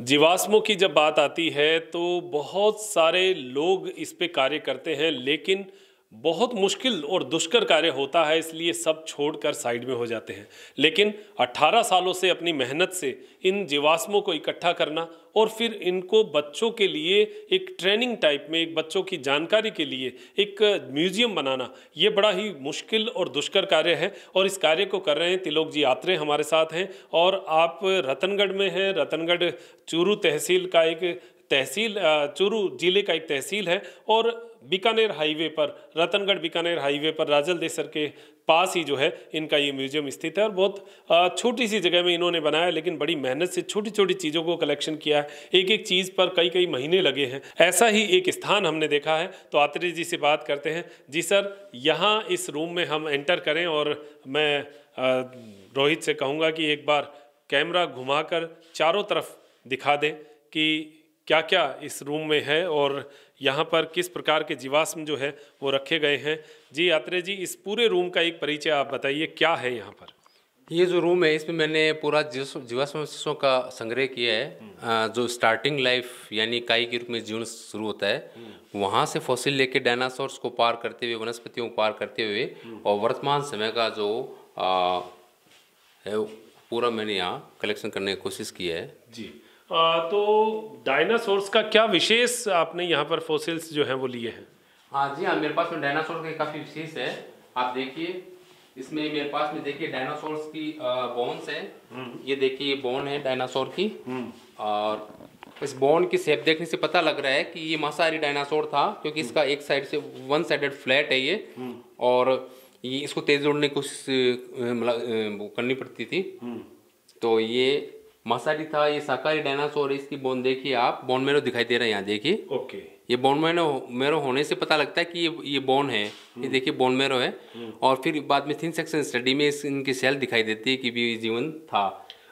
जीवाश्मों की जब बात आती है तो बहुत सारे लोग इस पे कार्य करते हैं, लेकिन बहुत मुश्किल और दुष्कर कार्य होता है, इसलिए सब छोड़कर साइड में हो जाते हैं। लेकिन 18 सालों से अपनी मेहनत से इन जीवाश्मों को इकट्ठा करना और फिर इनको बच्चों के लिए एक ट्रेनिंग टाइप में, एक बच्चों की जानकारी के लिए एक म्यूजियम बनाना, ये बड़ा ही मुश्किल और दुष्कर कार्य है। और इस कार्य को कर रहे हैं तिलोक जी आत्रे हमारे साथ हैं। और आप रतनगढ़ में हैं। रतनगढ़ चूरू तहसील का एक चूरू जिले का एक तहसील है और बीकानेर हाईवे पर, रतनगढ़ बीकानेर हाईवे पर राजल देसर के पास ही जो है इनका ये म्यूजियम स्थित है। और बहुत छोटी सी जगह में इन्होंने बनाया, लेकिन बड़ी मेहनत से छोटी छोटी चीज़ों को कलेक्शन किया है। एक एक चीज़ पर कई कई महीने लगे हैं। ऐसा ही एक स्थान हमने देखा है, तो आत्रे जी से बात करते हैं। जी सर, यहाँ इस रूम में हम एंटर करें और मैं रोहित से कहूँगा कि एक बार कैमरा घुमाकर चारों तरफ दिखा दें कि क्या क्या इस रूम में है और यहाँ पर किस प्रकार के जीवाश्म जो है वो रखे गए हैं। जी आत्रे जी, इस पूरे रूम का एक परिचय आप बताइए, क्या है यहाँ पर? ये जो रूम है इसमें मैंने पूरा जीवाश्मों का संग्रह किया है। जो स्टार्टिंग लाइफ यानी काई के रूप में जीवन शुरू होता है, वहाँ से फॉसिल लेके डायनासोर्स को पार करते हुए, वनस्पतियों को पार करते हुए और वर्तमान समय का जो है पूरा मैंने यहाँ कलेक्शन करने की कोशिश की है। जी, तो डायनासोर्स का क्या विशेष आपने यहाँ पर फॉसिल्स जो हैं वो लिए हैं? हाँ जी हाँ, मेरे पास में डायनासोर के काफ़ी विशेष है। आप देखिए इसमें मेरे पास में देखिए डायनासोर्स की बोन्स है। ये देखिए ये बोन है डायनासोर की। और इस बोन की शेप देखने से पता लग रहा है कि ये मांसाहारी डायनासोर था, क्योंकि इसका एक साइड से वन साइडेड फ्लैट है ये। और ये इसको तेज जोड़ने की कोशिश करनी पड़ती थी। तो ये मांसाहारी था, ये शाकाहारी डायनासोर है। इसकी बोन देखिए आप, बोन मैरो दिखाई दे रहा है यहाँ देखिए। ओके, ये बोन मैरो होने से पता लगता है कि ये बोन है। ये देखिए बोन मैरो है। और फिर बाद में थिन सेक्शन स्टडी में इनकी सेल दिखाई देती है कि भी जीवन था।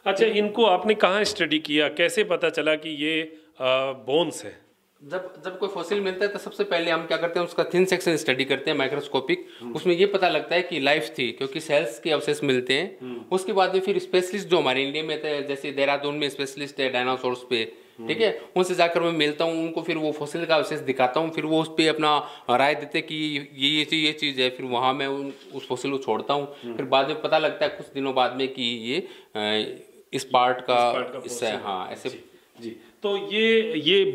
अच्छा, इनको आपने कहाँ स्टडी किया, कैसे पता चला कि ये बोन्स है? जब कोई फॉसिल मिलता है तो सबसे पहले हम क्या करते हैं, उसका थिन सेक्शन स्टडी करते हैं माइक्रोस्कोपिक। उसमें ये पता लगता है कि लाइफ थी, क्योंकि सेल्स के अवशेष मिलते हैं। उसके बाद में फिर स्पेशलिस्ट जो हमारे इंडिया में थे, जैसे देहरादून में स्पेशलिस्ट है डायनासोर्स पे, ठीक है, उनसे जाकर मैं मिलता हूँ, उनको फिर वो फॉसिल का अवशेष दिखाता हूँ। फिर वो उस पर अपना राय देते कि ये चीज़ है। फिर वहाँ मैं उस फॉसिल को छोड़ता हूँ। फिर बाद में पता लगता है कुछ दिनों बाद में कि ये इस पार्ट का हिस्सा है। हाँ ऐसे जी। तो ये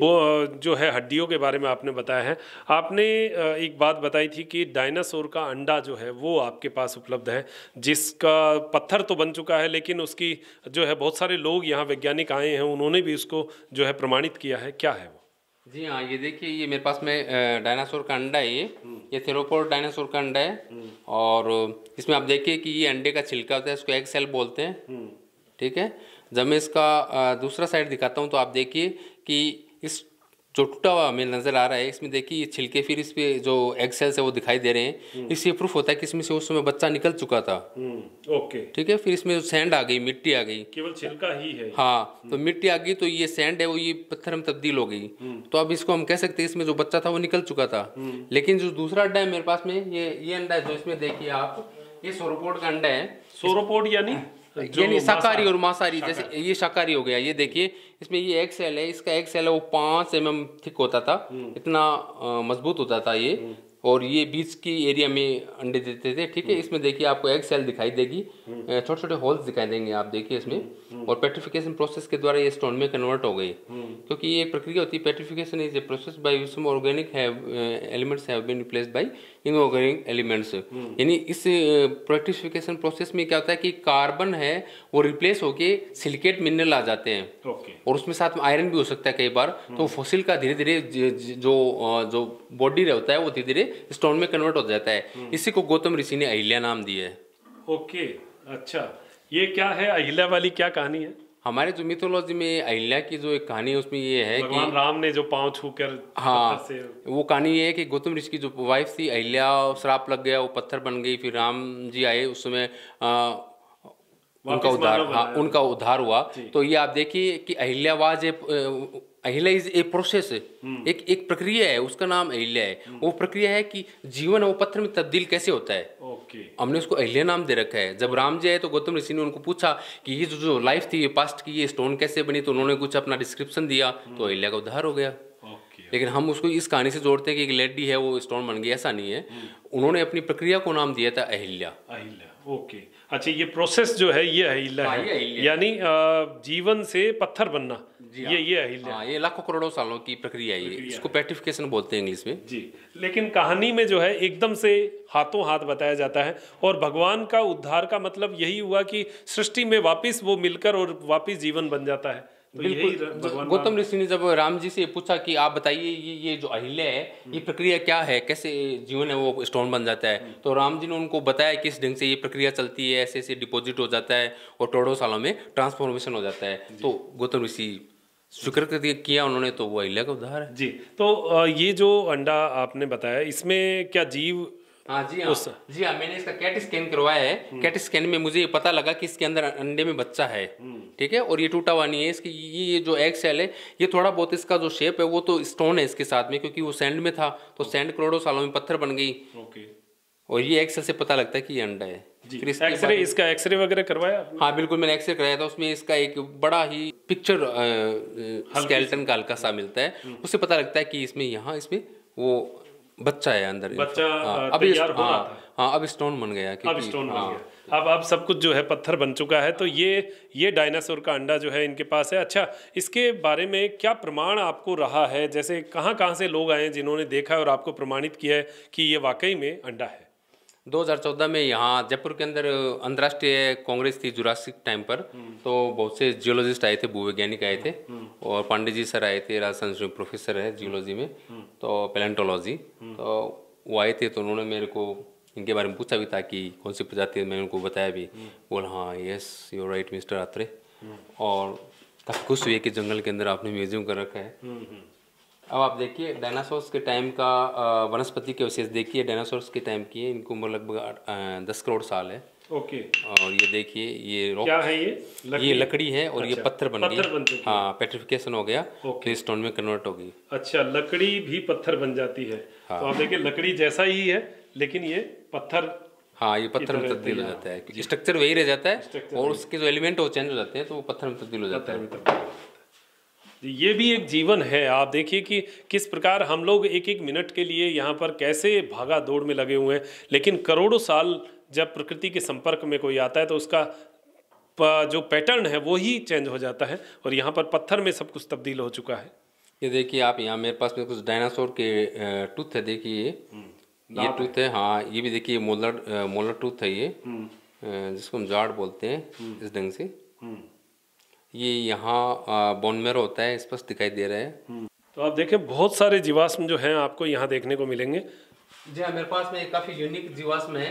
जो है हड्डियों के बारे में आपने बताया है। आपने एक बात बताई थी कि डायनासोर का अंडा जो है वो आपके पास उपलब्ध है, जिसका पत्थर तो बन चुका है, लेकिन उसकी जो है बहुत सारे लोग यहाँ वैज्ञानिक आए हैं, उन्होंने भी उसको जो है प्रमाणित किया है। क्या है वो? जी हाँ, ये देखिए ये मेरे पास में डायनासोर का अंडा है। ये थेरोपोड डायनासोर का अंडा है। और इसमें आप देखिए कि ये अंडे का छिलका होता है, इसको एग सेल बोलते हैं, ठीक है। जब मैं इसका दूसरा साइड दिखाता हूँ तो आप देखिए कि इस जो टूटा हुआ हमें नज़र आ रहा है, इसमें देखिए ये छिलके, फिर इस पे जो एग सेल्स है वो दिखाई दे रहे हैं। इससे प्रूफ होता है कि इसमें से उस समय बच्चा निकल चुका था। ओके, ठीक है। फिर इसमें सैंड आ गई, मिट्टी आ गई, केवल छिलका ही है। हाँ, तो मिट्टी आ गई तो ये सैंड है वो ये पत्थर में तब्दील हो गई। तो अब इसको हम कह सकते हैं इसमें जो बच्चा था वो निकल चुका था। लेकिन जो दूसरा अंडा है मेरे पास में, ये अंडा है जो इसमें देखिए आप, ये सोरोपोड का अंडा है। सोरोपोड यानी शाकाहारी और मांसाहारी, जैसे ये शाकाहारी हो गया। ये देखिए इसमें ये एग सेल है, इसका एग सेल है वो 5 mm थिक होता था, इतना मजबूत होता था ये। और ये बीच की एरिया में अंडे देते थे, ठीक है। इसमें देखिए आपको एग सेल दिखाई देगी, छोटे छोटे होल्स दिखाई देंगे आप देखिए इसमें। और पेट्रिफिकेशन प्रोसेस के द्वारा ये स्टोन में कन्वर्ट हो गई, क्योंकि ये एक प्रक्रिया होती है। Petrification is a process by some organic elements have been replaced by inorganic elements. यानी इस पेट्रिफिकेशन प्रोसेस में क्या होता है कि कार्बन है वो रिप्लेस होके सिलिकेट मिनरल आ जाते हैं। और उसमें साथ में आयरन भी हो सकता है कई बार। तो फॉसिल का धीरे धीरे जो बॉडी होता है वो धीरे धीरे स्टोन में कन्वर्ट हो जाता है। इसी को गौतम ऋषि ने अहिल्या नाम दिया है। ओके, अच्छा, ये क्या है अहिल्या वाली, क्या कहानी है? हमारे जो मिथोलॉजी में अहिल्या की जो एक कहानी है उसमें ये है कि राम ने जो पांव छूकर, हाँ, वो कहानी ये है कि गौतम ऋषि की जो वाइफ थी अहिल्या, श्राप लग गया, वो पत्थर बन गई। फिर राम जी आए, उस समय उनका उद्धार हुआ। तो ये आप देखिए कि Ahilya was Ahilya is a process, एक प्रक्रिया है, उसका नाम अहिल्या है। वो प्रक्रिया है कि जीवन वो पत्थर में तब्दील कैसे होता है। ओके। हमने उसको अहिल्या नाम दे रखा है। जब राम जी आए तो गौतम ऋषि ने उनको पूछा कि ये जो लाइफ थी, ये पास्ट की, ये स्टोन कैसे बनी, तो उन्होंने कुछ अपना डिस्क्रिप्शन दिया, तो अहिल्या का उद्धार हो गया। ओके। लेकिन हम उसको इस कहानी से जोड़ते हैं कि एक लेडी है वो स्टोन बन गई, ऐसा नहीं है। उन्होंने अपनी प्रक्रिया को नाम दिया था अहिल्या। अहिल्या, ओके। अच्छा, ये प्रोसेस जो है ये अहिल्या हाँ, है, ये अहिल्या। यानी जीवन से पत्थर बनना, जी ये अहिल्या। हाँ, ये लाखों करोड़ों सालों की प्रक्रिया है ये। इसको पेट्रिफिकेशन बोलते हैं इंग्लिश में। जी। लेकिन कहानी में जो है एकदम से हाथों हाथ बताया जाता है, और भगवान का उद्धार का मतलब यही हुआ कि सृष्टि में वापस वो मिलकर और वापस जीवन बन जाता है। तो यही भगवान गौतम ऋषि ने जब राम जी से पूछा कि आप बताइए ये जो अहिल्या है, ये प्रक्रिया क्या है, कैसे जीवन है वो स्टोन बन जाता है, तो राम जी ने उनको बताया किस ढंग से ये प्रक्रिया चलती है, ऐसे ऐसे डिपॉजिट हो जाता है और करोड़ों सालों में ट्रांसफॉर्मेशन हो जाता है। तो गौतम ऋषि शुक्र किया उन्होंने, तो वो अहिल्या का उद्धार है। जी। तो ये जो अंडा आपने बताया, इसमें क्या जीव? हाँ जी हाँ, जी हाँ, मैंने इसका कैट स्कैन करवाया है। कैट स्कैन में मुझे ये पता लगा कि इसके अंदर अंडे में बच्चा है, ठीक है, और ये टूटा हुआ नहीं है। इसकी ये जो एग सेल है, ये थोड़ा बहुत इसका जो शेप है वो तो स्टोन है इसके साथ में, क्योंकि वो सैंड में था, तो सैंड करोड़ों सालों में पत्थर बन गई। ओके। और ये एग सेल से पता लगता है कि ये अंडा है। फिर इसका एक्सरे वगैरह करवाया आपने? हाँ बिल्कुल, मैंने एक्सरे कराया था। उसमें इसका एक बड़ा ही पिक्चर स्केलेटन का हल्का सा मिलता है, उससे पता लगता है कि इसमें वो बच्चा है अंदर। बच्चा अब तैयार हो रहा था। हाँ, अब स्टोन बन गया। अब स्टोन बन गया, अब सब कुछ जो है पत्थर बन चुका है। तो ये डायनासोर का अंडा जो है इनके पास है। अच्छा, इसके बारे में क्या प्रमाण आपको रहा है? जैसे कहाँ कहाँ से लोग आए जिन्होंने देखा है और आपको प्रमाणित किया है कि ये वाकई में अंडा है? 2014 में यहाँ जयपुर के अंदर अंतर्राष्ट्रीय कांग्रेस थी जुरासिक टाइम पर, तो बहुत से जियोलॉजिस्ट आए थे, भूवैज्ञानिक आए थे, और पांडे जी सर आए थे, राजस्थान से प्रोफेसर है जियोलॉजी में, तो पैलेंटोलॉजी, तो वो आए थे। तो उन्होंने मेरे को इनके बारे में पूछा भी था कि कौन सी प्रजाति है, मैंने उनको बताया भी। बोल हाँ, yes you right mister Atre, और काफ़ी खुश हुए कि जंगल के अंदर आपने म्यूजियम कर रखा है। अब आप देखिए डायनासोर्स के टाइम का वनस्पति के अवशेष देखिए, डायनासोर्स के टाइम की है, इनको उम्र लगभग 10 करोड़ साल है। ओके। और ये देखिए ये रॉक क्या है, ये लकड़ी है, और अच्छा, ये पत्थर बन गई। हाँ, पेट्रिफिकेशन हो गया, फिर स्टोन में कन्वर्ट हो गई। अच्छा, लकड़ी भी पत्थर बन जाती है। हाँ। तो आप देखिए लकड़ी जैसा ही है, लेकिन ये पत्थर, हाँ, ये पत्थर में तब्दील हो जाता है, स्ट्रक्चर वही रह जाता है, और उसके जो एलिमेंट वो चेंज हो जाते हैं, तो वो पत्थर में तब्दील हो जाता है। ये भी एक जीवन है। आप देखिए कि किस प्रकार हम लोग एक एक मिनट के लिए यहाँ पर कैसे भागा दौड़ में लगे हुए हैं, लेकिन करोड़ों साल जब प्रकृति के संपर्क में कोई आता है तो उसका जो पैटर्न है वो ही चेंज हो जाता है, और यहाँ पर पत्थर में सब कुछ तब्दील हो चुका है। ये देखिए आप, यहाँ मेरे पास में कुछ डायनासोर के टूथ है, देखिए ये टूथ है। हाँ, ये भी देखिए मोलर टूथ है ये, जिसको हम जाड़ बोलते हैं इस ढंग से। ये यहाँ बोन मैरो होता है, स्पष्ट दिखाई दे रहा है। तो आप देखें बहुत सारे जीवाश्म जो हैं आपको यहाँ देखने को मिलेंगे। जी हाँ, मेरे पास में काफ़ी यूनिक जीवाश्म है।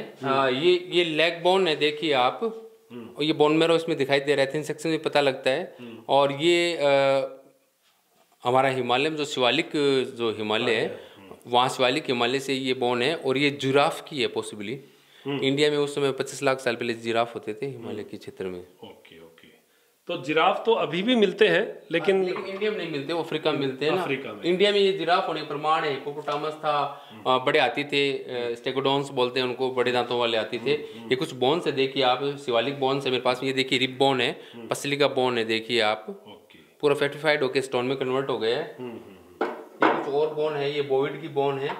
ये लेग बोन है, देखिए आप, और ये बोन मैरो इसमें दिखाई दे रहा है, थिन सेक्शन में पता लगता है। और ये हमारा हिमालय में जो शिवालिक जो हिमालय है, वहाँ शिवालिक हिमालय से ये बोन है, और ये जिराफ की है पॉसिबली। इंडिया में उस समय 25 लाख साल पहले जिराफ होते थे हिमालय के क्षेत्र में। Okay okay. तो जिराफ तो अभी भी मिलते हैं, लेकिन इंडिया में नहीं मिलते, वो अफ्रीका में मिलते हैं ना। अफ्रीका में। इंडिया में ये जिराफ होने प्रमाण है। हिप्पोपोटामस था, बड़े हाथी थे, स्टेगोडॉन्स बोलते हैं उनको, बड़े दांतों वाले हाथी थे। ये कुछ बोन्स है, देखिए आप, शिवालिक बोन्स है मेरे पास में। ये देखिए रिब बोन है, पसली का बोन है, देखिए आप, पूरा फेटिफाइड होके स्टोन में कन्वर्ट हो गया है। ये कुछ और बोन है, ये बोइड की बोन है।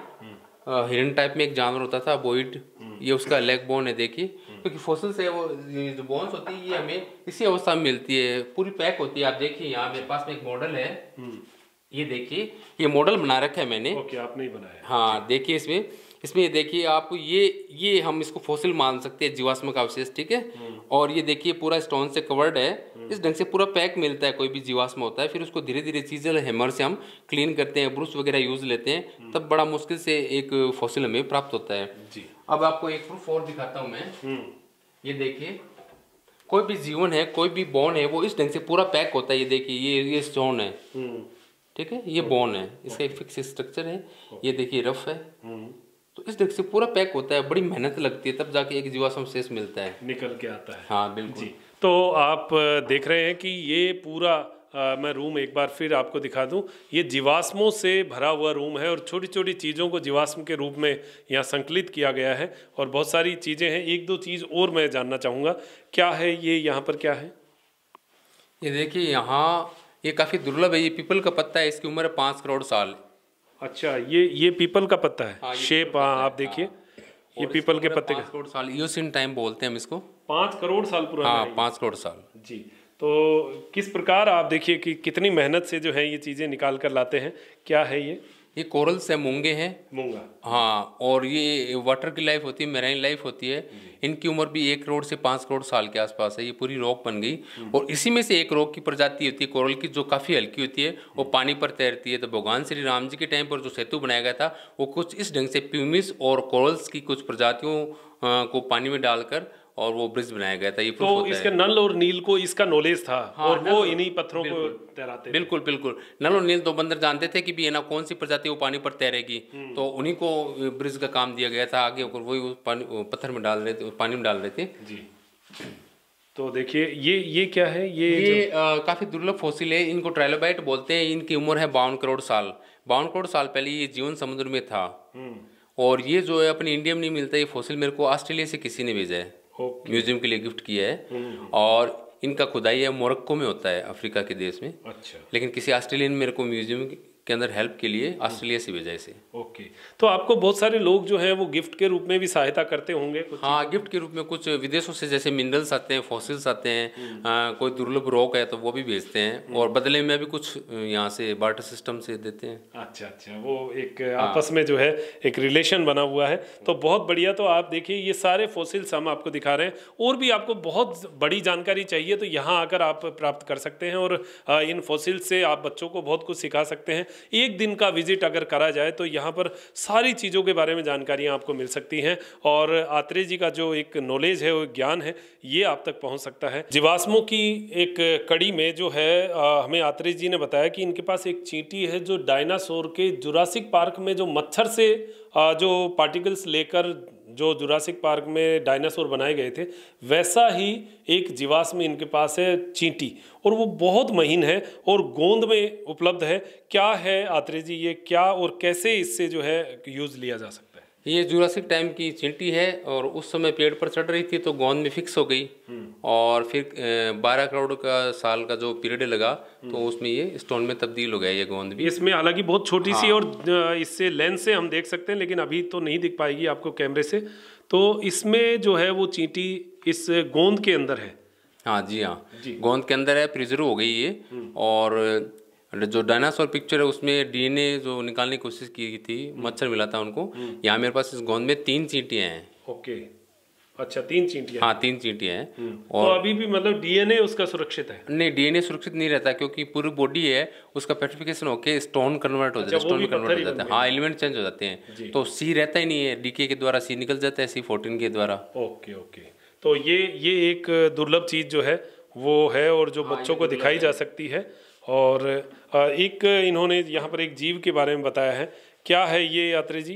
हिरन टाइप में एक जानवर होता था बोइड, ये उसका लेग बोन है, देखिए। क्योंकि फॉसिल से वो जो बोन्स होती है ये हमें इसी अवस्था में मिलती है, पूरी पैक होती है। आप देखिए यहाँ मेरे पास में एक मॉडल है, ये देखिए, ये मॉडल बना रखा है मैंने। ओके, आपने ही बनाया? हाँ, देखिए इसमें ये देखिए आप, ये हम इसको फॉसिल मान सकते हैं, जीवाश्म का अवशेष, ठीक है। और ये देखिए पूरा स्टोन से कवर्ड है, इस ढंग से पूरा पैक मिलता है कोई भी जीवाश्म होता है। फिर उसको धीरे धीरे चीज़ल हैमर से हम क्लीन करते हैं, ब्रूश वगैरह यूज लेते हैं, तब बड़ा मुश्किल से एक फॉसिल हमें प्राप्त होता है जी। अब आपको एक प्रूफ और दिखाता हूँ मैं। ये देखिए, कोई भी जीवन है, कोई भी बोन है, वो इस ढंग से पूरा पैक होता है। ये देखिए, ये स्टोन है, ठीक है, ये बोन है, इसका एक फिक्स स्ट्रक्चर है। ये देखिए रफ है, तो इस ढंग से पूरा पैक होता है। बड़ी मेहनत लगती है, तब जाके एक जीवाश्म शेष मिलता है, निकल के आता है। हाँ बिल्कुल जी। तो आप देख रहे हैं कि ये पूरा मैं रूम एक बार फिर आपको दिखा दूं। ये जीवाश्मों से भरा हुआ रूम है और छोटी छोटी चीज़ों को जीवाश्म के रूप में यहाँ संकलित किया गया है और बहुत सारी चीज़ें हैं। एक दो चीज़ और मैं जानना चाहूँगा, क्या है ये यहाँ पर, क्या है ये देखिए यहाँ ये काफ़ी दुर्लभ है, ये पीपल का पत्ता है, इसकी उम्र है 5 करोड़ साल। अच्छा, ये पीपल का पत्ता है। हाँ, शेप, हाँ आप देखिए, ये पीपल के पत्ते का 5 करोड़ साल, इयोसिन टाइम बोलते हैं हम इसको। 5 करोड़ साल पुराना हाँ, है 5 करोड़ साल जी। तो किस प्रकार आप देखिए कि कितनी मेहनत से जो है ये चीज़ें निकाल कर लाते हैं। क्या है ये कोरल्स है, मूंगे हैं। मूंगा, हाँ, और ये वाटर की लाइफ होती है, मेराइन लाइफ होती है। इनकी उम्र भी 1 करोड़ से 5 करोड़ साल के आसपास है। ये पूरी रॉक बन गई और इसी में से एक रॉक की प्रजाति होती है कोरल की, जो काफ़ी हल्की होती है, वो पानी पर तैरती है। तो भगवान श्री राम जी के टाइम पर जो सेतु बनाया गया था वो कुछ इस ढंग से प्यूमिस और कोरल्स की कुछ प्रजातियों को पानी में डालकर और वो ब्रिज बनाया गया था। ये प्रूफ तो होता इसके है। नल और नील को इसका नॉलेज था। हाँ, और वो इन्हीं पत्थरों को तैराते थे। बिल्कुल बिल्कुल, नल और नील दो बंदर जानते थे कि भी है ना कौन सी प्रजाति वो पानी पर तैरेगी, तो उन्हीं को ब्रिज का काम दिया गया था। आगे होकर वही उस पानी पत्थर में डाल रहे थे, पानी में डाल रहे थे जी। तो देखिए ये क्या है, ये काफी दुर्लभ फॉसिल है। इनको ट्राइलोबाइट बोलते हैं। इनकी उम्र है 52 करोड़ साल। 52 करोड़ साल पहले ये जीवन समुद्र में था। और ये जो है अपने इंडिया में नहीं मिलता। ये फॉसिल मेरे को ऑस्ट्रेलिया से किसी ने भेजा है, म्यूजियम के लिए गिफ्ट किया है। और इनका खुदाई है मोरक्को में होता है, अफ्रीका के देश में। अच्छा, लेकिन किसी ऑस्ट्रेलियन मेरे को म्यूजियम के अंदर हेल्प के लिए ऑस्ट्रेलिया से भेजा इसे। ओके। तो आपको बहुत सारे लोग जो हैं वो गिफ्ट के रूप में भी सहायता करते होंगे कुछ? हाँ, गिफ्ट के रूप में कुछ विदेशों से जैसे मिनरल्स आते हैं, फॉसिल्स आते हैं, कोई दुर्लभ रॉक है तो वो भी भेजते हैं और बदले में भी कुछ यहाँ से बार्टर सिस्टम से देते हैं। अच्छा अच्छा, वो एक आपस में जो है एक रिलेशन बना हुआ है। तो बहुत बढ़िया। तो आप देखिए ये सारे फॉसिल्स हम आपको दिखा रहे हैं। और भी आपको बहुत बड़ी जानकारी चाहिए तो यहाँ आकर आप प्राप्त कर सकते हैं और इन फॉसिल्स से आप बच्चों को बहुत कुछ सिखा सकते हैं। एक दिन का विजिट अगर करा जाए तो यहाँ पर सारी चीज़ों के बारे में जानकारियाँ आपको मिल सकती हैं और आत्रेय जी का जो एक नॉलेज है, वो ज्ञान है, ये आप तक पहुँच सकता है। जीवाश्मों की एक कड़ी में जो है हमें आत्रेय जी ने बताया कि इनके पास एक चींटी है जो डायनासोर के जुरासिक पार्क में जो मच्छर से जो पार्टिकल्स लेकर जो जुरासिक पार्क में डायनासोर बनाए गए थे, वैसा ही एक जीवाश्म इनके पास है, चींटी। और वो बहुत महीन है और गोंद में उपलब्ध है। क्या है आत्रेय जी ये, क्या और कैसे इससे जो है यूज़ लिया जा सकता है? ये जुरासिक टाइम की चींटी है और उस समय पेड़ पर चढ़ रही थी तो गोंद में फिक्स हो गई और फिर 12 करोड़ का साल का जो पीरियड लगा तो उसमें ये स्टोन में तब्दील हो गया ये गोंद भी। इसमें हालांकि बहुत छोटी सी और इससे लेंस से हम देख सकते हैं, लेकिन अभी तो नहीं दिख पाएगी आपको कैमरे से। तो इसमें जो है वो चींटी इस गोंद के अंदर है। हाँ जी, हाँ गोंद के अंदर है, प्रिजर्व हो गई ये। और जो डायनासोर पिक्चर है उसमें डीएनए जो निकालने की कोशिश की थी, मच्छर मिला था उनको। यहाँ मेरे पास इस गोंद में 3 चींटियाँ हैं। ओके, अच्छा 3 चींटियाँ। हाँ 3 चींटियाँ हैं। और तो अभी भी मतलब डीएनए उसका सुरक्षित है? नहीं, डीएनए सुरक्षित नहीं रहता क्योंकि पूरी बॉडी है उसका पेट्रिफिकेशन होके स्टोन कन्वर्ट हो जाता है। स्टोन कन्वर्ट हो जाता है। हाँ, एलिमेंट चेंज हो जाते हैं तो सी रहता ही नहीं है। डीके के द्वारा सी निकल जाता है, C14 के द्वारा। Okay okay. तो ये एक दुर्लभ चीज़ जो है वो है और जो बच्चों को दिखाई जा सकती है। और एक इन्होंने यहाँ पर एक जीव के बारे में बताया है। क्या है ये आत्रेय जी?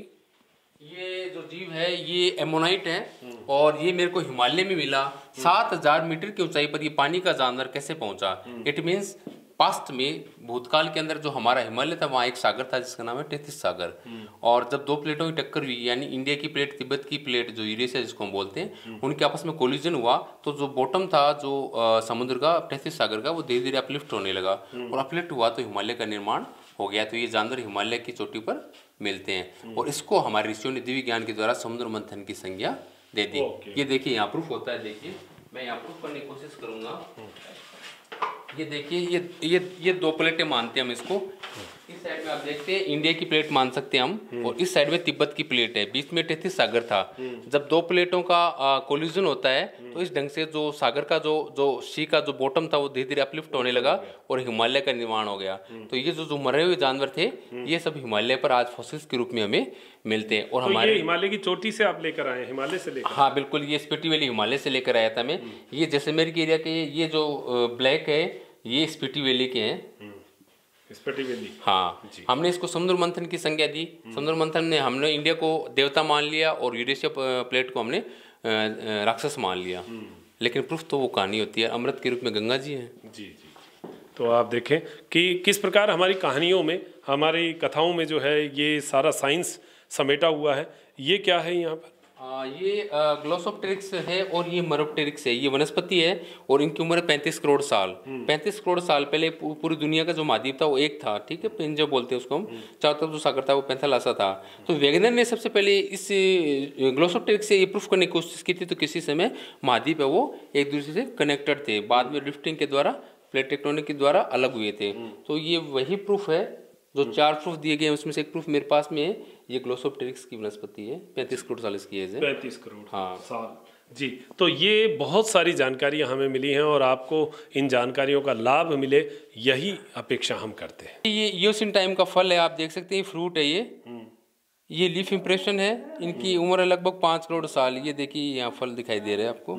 ये जो जीव है ये एमोनाइट है और ये मेरे को हिमालय में मिला। 7000 मीटर की ऊंचाई पर ये पानी का जानवर कैसे पहुंचा? इट मीन्स पास्ट में, भूतकाल के अंदर जो हमारा हिमालय था वहाँ एक सागर था जिसका नाम है टेथिस सागर। और जब 2 प्लेटों की टक्कर हुई, यानी इंडिया की प्लेट तिब्बत की प्लेट जो यूरेशिया जिसको हम बोलते हैं, उनके आपस में कोलिजन हुआ तो जो बॉटम था जो समुद्र का, टेथिस सागर का, वो धीरे धीरे अपलिफ्ट होने लगा और अपलिफ्ट हुआ तो हिमालय का निर्माण हो गया। तो ये जानवर हिमालय की चोटी पर मिलते हैं और इसको हमारे ऋषियों ने दिव्य ज्ञान के द्वारा समुद्र मंथन की संज्ञा दे दी। ये देखिए यहाँ प्रूफ होता है। देखिए मैं यहाँ प्रूफ करने की कोशिश करूंगा। ये देखिए ये 2 प्लेटें मानते हैं हम इसको। इस साइड में आप देखते हैं इंडिया की प्लेट मान सकते हैं हम और इस साइड में तिब्बत की प्लेट है। बीच में टेथिस सागर था। जब 2 प्लेटों का कोलिजन होता है तो इस ढंग से जो सागर का जो सी का जो बॉटम था वो धीरे धीरे अपलिफ्ट होने लगा और हिमालय का निर्माण हो गया। तो ये जो मरे हुए जानवर थे ये सब हिमालय पर आज फॉसिल्स के रूप में हमें मिलते हैं। और तो हमारे ये हिमालय की चोटी से आप लेकर आए, हिमालय से लेकर? हाँ बिल्कुल, ये स्पीति वैली हिमालय से लेकर आया था मैं। ये जैसलमेर के एरिया के ये जो ब्लैक है ये स्पीति वैली के हैं। स्पीति वैली, हाँ। हमने इसको समुद्र मंथन की संज्ञा दी। समुद्र मंथन ने हमने इंडिया को देवता मान लिया और यूरेशिया प्लेट को हमने राक्षस मान लिया। लेकिन प्रूफ तो वो कहानी होती है। अमृत के रूप में गंगा जी हैं। जी जी। तो आप देखें कि किस प्रकार हमारी कहानियों में, हमारी कथाओं में जो है ये सारा साइंस समेटा हुआ है। ये क्या है यहाँ पर? ये ग्लोसोप्टेरिक्स है और ये मरोप्टेरिक्स है। ये वनस्पति है और इनकी उम्र 35 करोड़ साल। 35 करोड़ साल पहले पूरी दुनिया का जो महाद्वीप था वो एक था, ठीक है, पिंजर बोलते हैं उसको हम। चारों तरफ जो सागर था वो पैंथालासा था। तो वैगनर ने सबसे पहले इस ग्लोसोप्टेरिक्स से ये प्रूफ करने की कोशिश की थी तो किसी समय महाद्वीप है वो एक दूसरे से कनेक्टेड थे, बाद में ड्रिफ्टिंग के द्वारा, प्लेट टेक्टोनिक के द्वारा अलग हुए थे। तो ये वही प्रूफ है, जो 4 प्रूफ दिए गए हैं उसमें से एक प्रूफ मेरे पास में है। ये ग्लोसोप्टेरिक्स की वनस्पति है, 35 करोड़ साल इसकी एज है। 35 करोड़ हाँ साल जी। तो ये बहुत सारी जानकारियां हमें मिली हैं और आपको इन जानकारियों का लाभ मिले, यही अपेक्षा हम करते हैं। ये ईओसिन टाइम का फल है, आप देख सकते हैं, फ्रूट है ये लीफ इंप्रेशन है। इनकी उम्र है लगभग 5 करोड़ साल। ये देखिए यहाँ फल दिखाई दे रहे हैं आपको।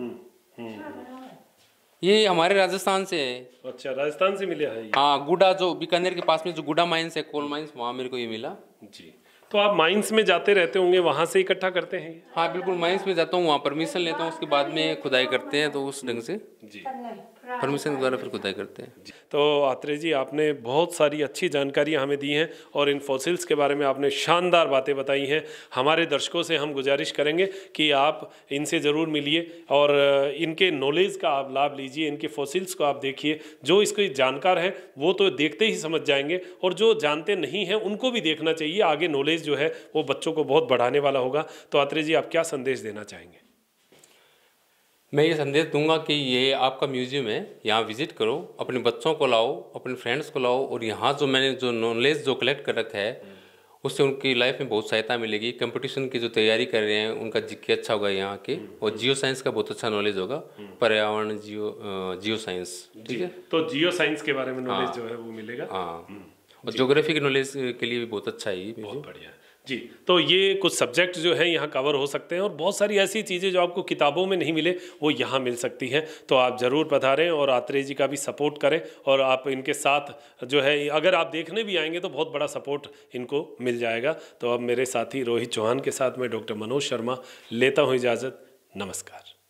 ये हमारे राजस्थान से है। अच्छा, राजस्थान से मिला है ये? हाँ, गुडा, जो बीकानेर के पास में जो गुडा माइंस है, कोल माइंस, वहाँ मेरे को ये मिला जी। तो आप माइंस में जाते रहते होंगे, वहाँ से इकट्ठा करते हैं? हाँ बिल्कुल, माइंस में जाता हूँ, वहाँ परमिशन लेता हूँ, उसके बाद में खुदाई करते हैं। तो उस ढंग से जी, परमिशन के द्वारा फिर खुदाई करते हैं। तो आत्रेय जी, आपने बहुत सारी अच्छी जानकारियां हमें दी हैं और इन फॉसिल्स के बारे में आपने शानदार बातें बताई हैं। हमारे दर्शकों से हम गुजारिश करेंगे कि आप इनसे ज़रूर मिलिए और इनके नॉलेज का आप लाभ लीजिए, इनके फॉसिल्स को आप देखिए। जो इसके जानकार हैं वो तो देखते ही समझ जाएंगे और जो जानते नहीं हैं उनको भी देखना चाहिए। आगे नॉलेज जो है वो बच्चों को बहुत बढ़ाने वाला होगा। तो आत्रेय जी, आप क्या संदेश देना चाहेंगे? मैं ये संदेश दूंगा कि ये आपका म्यूजियम है, यहाँ विजिट करो, अपने बच्चों को लाओ, अपने फ्रेंड्स को लाओ, और यहाँ जो मैंने जो नॉलेज जो कलेक्ट कर रखा है उससे उनकी लाइफ में बहुत सहायता मिलेगी। कंपटीशन की जो तैयारी कर रहे हैं उनका जीके अच्छा होगा यहाँ के, और जियो साइंस का बहुत अच्छा नॉलेज होगा, पर्यावरण, जियो साइंस, ठीक है। तो जियो साइंस के बारे में नॉलेज जो है वो मिलेगा। हाँ, और ज्योग्राफी के नॉलेज के लिए भी बहुत अच्छा है ये। बहुत बढ़िया जी। तो ये कुछ सब्जेक्ट जो है यहाँ कवर हो सकते हैं और बहुत सारी ऐसी चीज़ें जो आपको किताबों में नहीं मिले वो यहाँ मिल सकती हैं। तो आप ज़रूर पधारें और आत्रेय जी का भी सपोर्ट करें और आप इनके साथ जो है, अगर आप देखने भी आएंगे तो बहुत बड़ा सपोर्ट इनको मिल जाएगा। तो अब मेरे साथी रोहित चौहान के साथ मैं डॉक्टर मनोज शर्मा लेता हूँ इजाज़त। नमस्कार।